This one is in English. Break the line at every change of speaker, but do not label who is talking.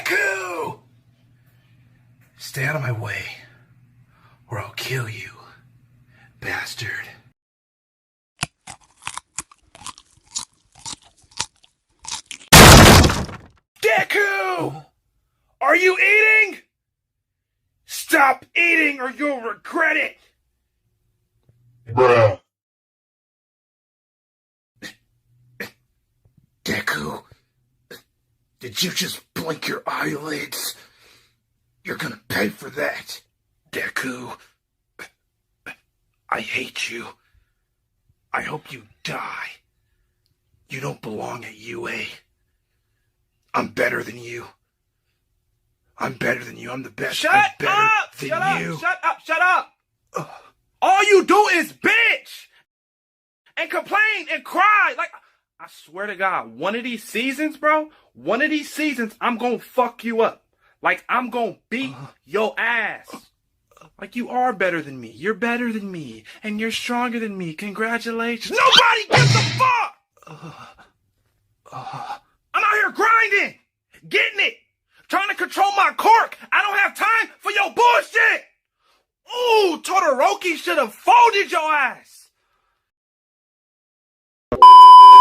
Deku! Stay out of my way, or I'll kill you, bastard. Deku! Are you eating? Stop eating or you'll regret it!
Bruh.
Deku, did you just blink your eyelids? You're gonna pay for that, Deku. I hate you. I hope you die. You don't belong at UA. I'm better than you. I'm better than you. I'm the best.
Shut
I'm better
up!
than
Shut
you.
up! Shut up! Shut up! All you do is bitch and complain and cry. Like, I swear to God, one of these seasons, bro, I'm gonna fuck you up. Like, I'm gonna beat your ass. Like, you are better than me. You're better than me. And you're stronger than me. Congratulations. Nobody gives a fuck! I'm out here grinding, getting it, trying to control my cork. I don't have time for your bullshit. Ooh, Todoroki should have folded your ass.